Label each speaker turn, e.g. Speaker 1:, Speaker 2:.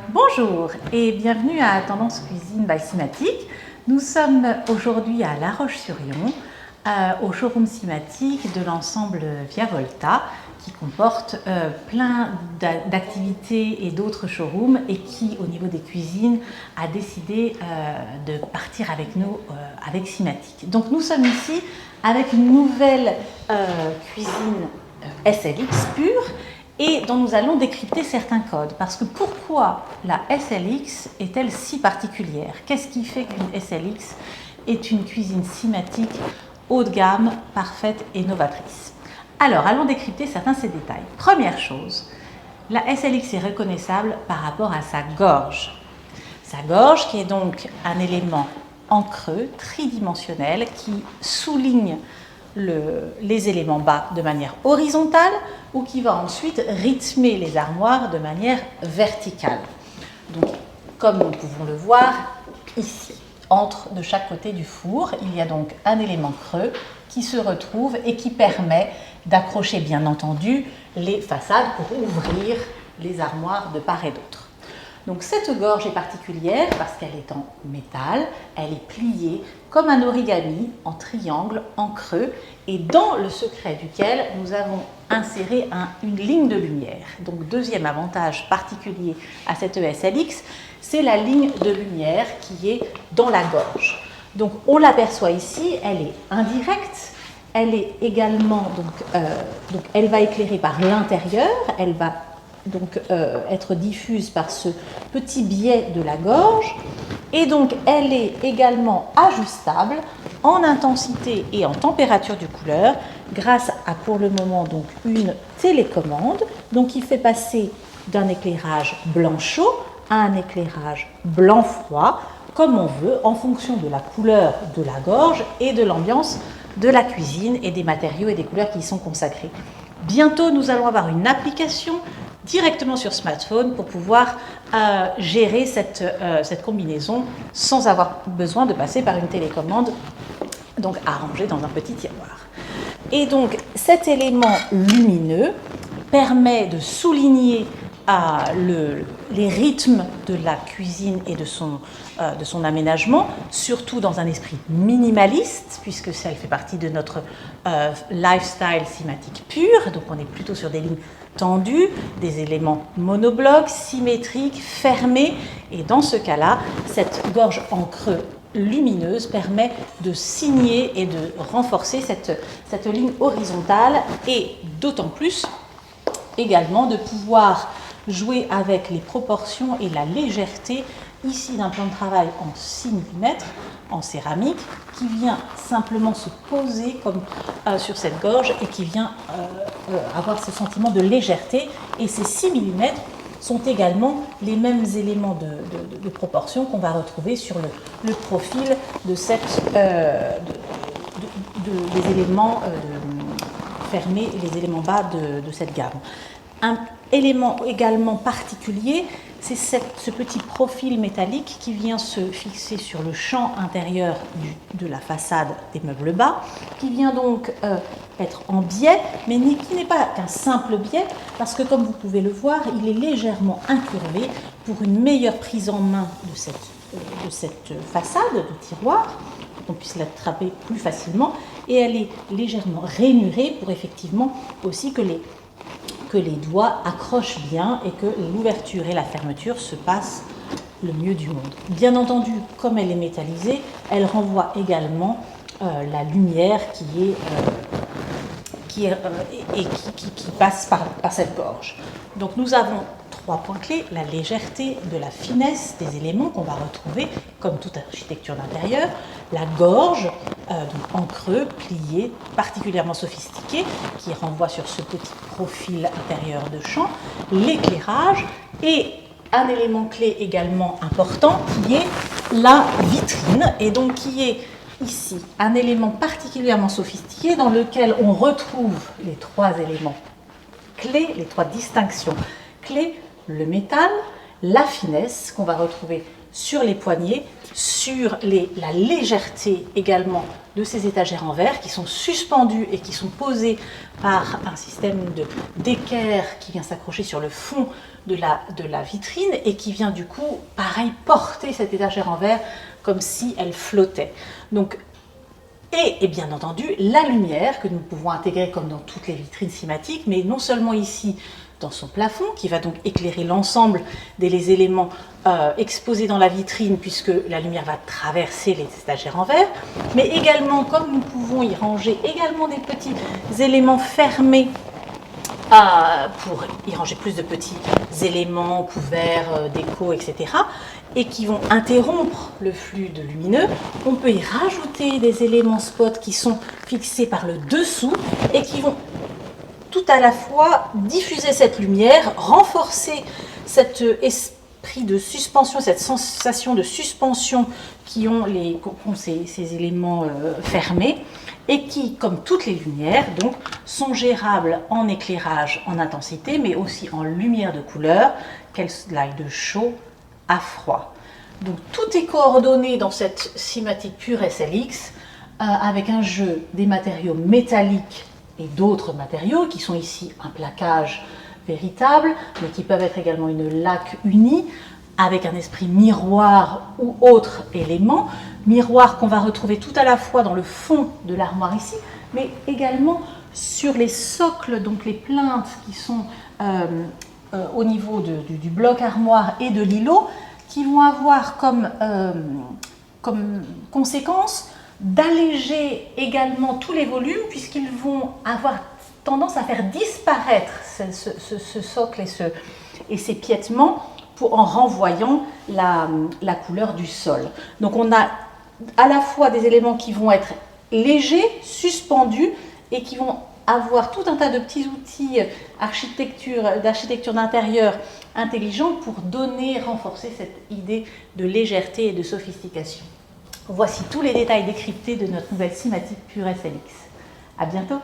Speaker 1: Bonjour et bienvenue à Tendance Cuisine by Simatic. Nous sommes aujourd'hui à La Roche-sur-Yon, au showroom Simatic de l'ensemble Via Volta, qui comporte plein d'activités et d'autres showrooms et qui, au niveau des cuisines, a décidé de partir avec nous, avec Simatic. Donc nous sommes ici avec une nouvelle cuisine SLX pure et dont nous allons décrypter certains codes. Parce que pourquoi la SLX est-elle si particulière? Qu'est-ce qui fait qu'une SLX est une cuisine Simatic haut de gamme, parfaite et novatrice? Alors, allons décrypter certains de ces détails. Première chose, la SLX est reconnaissable par rapport à sa gorge. Sa gorge qui est donc un élément en creux, tridimensionnel, qui souligne les éléments bas de manière horizontale ou qui va ensuite rythmer les armoires de manière verticale. Donc, comme nous pouvons le voir ici, de chaque côté du four, il y a donc un élément creux qui se retrouve et qui permet d'accrocher bien entendu les façades pour ouvrir les armoires de part et d'autre. Donc cette gorge est particulière parce qu'elle est en métal, elle est pliée comme un origami en triangle, en creux, et dans le secret duquel nous avons inséré une ligne de lumière. Donc deuxième avantage particulier à cette SLX, c'est la ligne de lumière qui est dans la gorge. Donc on l'aperçoit ici, elle est indirecte, elle est également, donc elle va éclairer par l'intérieur, elle va donc être diffuse par ce petit biais de la gorge, et donc elle est également ajustable en intensité et en température du couleur grâce à pour le moment donc une télécommande donc qui fait passer d'un éclairage blanc chaud à un éclairage blanc froid comme on veut en fonction de la couleur de la gorge et de l'ambiance de la cuisine et des matériaux et des couleurs qui y sont consacrés. Bientôt nous allons avoir une application directement sur smartphone pour pouvoir gérer cette combinaison sans avoir besoin de passer par une télécommande donc à ranger dans un petit tiroir. Et donc cet élément lumineux permet de souligner les rythmes de la cuisine et de son aménagement, surtout dans un esprit minimaliste, puisque ça fait partie de notre lifestyle Simatic pur, donc on est plutôt sur des lignes tendues, des éléments monoblocs, symétriques, fermés, et dans ce cas-là, cette gorge en creux lumineuse permet de signer et de renforcer cette ligne horizontale, et d'autant plus également de pouvoir jouer avec les proportions et la légèreté ici d'un plan de travail en 6 mm en céramique qui vient simplement se poser comme sur cette gorge et qui vient avoir ce sentiment de légèreté, et ces 6 mm sont également les mêmes éléments de proportion qu'on va retrouver sur le profil de des éléments fermés et les éléments bas de cette gamme. Un élément également particulier, c'est ce petit profil métallique qui vient se fixer sur le champ intérieur de la façade des meubles bas, qui vient donc être en biais, mais qui n'est pas qu'un simple biais, parce que comme vous pouvez le voir, il est légèrement incurvé pour une meilleure prise en main de cette façade de tiroir, qu'on puisse l'attraper plus facilement, et elle est légèrement rainurée pour effectivement aussi que les doigts accrochent bien et que l'ouverture et la fermeture se passent le mieux du monde. Bien entendu, comme elle est métallisée, elle renvoie également la lumière qui passe par cette gorge. Donc nous avons 3 points clés: la légèreté, de la finesse des éléments qu'on va retrouver comme toute architecture d'intérieur, la gorge donc en creux, pliée, particulièrement sophistiquée, qui renvoie sur ce petit profil intérieur de champ, l'éclairage, et un élément clé également important qui est la vitrine, et donc qui est ici un élément particulièrement sophistiqué dans lequel on retrouve les 3 éléments clés, les 3 distinctions clés: le métal, la finesse qu'on va retrouver sur les poignées, sur la légèreté également de ces étagères en verre qui sont suspendues et qui sont posées par un système d'équerre qui vient s'accrocher sur le fond de la vitrine et qui vient du coup, pareil, porter cette étagère en verre comme si elle flottait. Donc, et bien entendu, la lumière que nous pouvons intégrer comme dans toutes les vitrines cymatiques, mais non seulement ici dans son plafond, qui va donc éclairer l'ensemble des éléments exposés dans la vitrine, puisque la lumière va traverser les étagères en verre, mais également, comme nous pouvons y ranger également des petits éléments fermés, pour y ranger plus de petits éléments, couverts, déco, etc., et qui vont interrompre le flux de lumineux. On peut y rajouter des éléments spot qui sont fixés par le dessous et qui vont tout à la fois diffuser cette lumière, renforcer cet esprit de suspension, cette sensation de suspension qu'ont ces éléments fermés, et qui, comme toutes les lumières, donc, sont gérables en éclairage, en intensité, mais aussi en lumière de couleur, qu'elles aillent de chaud à froid. Donc tout est coordonné dans cette cymatique pure SLX, avec un jeu des matériaux métalliques et d'autres matériaux qui sont ici un plaquage véritable, mais qui peuvent être également une laque unie, avec un esprit miroir ou autre élément. Miroir qu'on va retrouver tout à la fois dans le fond de l'armoire ici, mais également sur les socles, donc les plinthes qui sont au niveau du bloc armoire et de l'îlot, qui vont avoir comme conséquence d'alléger également tous les volumes, puisqu'ils vont avoir tendance à faire disparaître ce socle et ces piétements en renvoyant la couleur du sol. Donc on a à la fois des éléments qui vont être légers, suspendus, et qui vont avoir tout un tas de petits outils d'architecture d'intérieur intelligents pour renforcer cette idée de légèreté et de sophistication. Voici tous les détails décryptés de notre nouvelle cymatique pure SLX. À bientôt!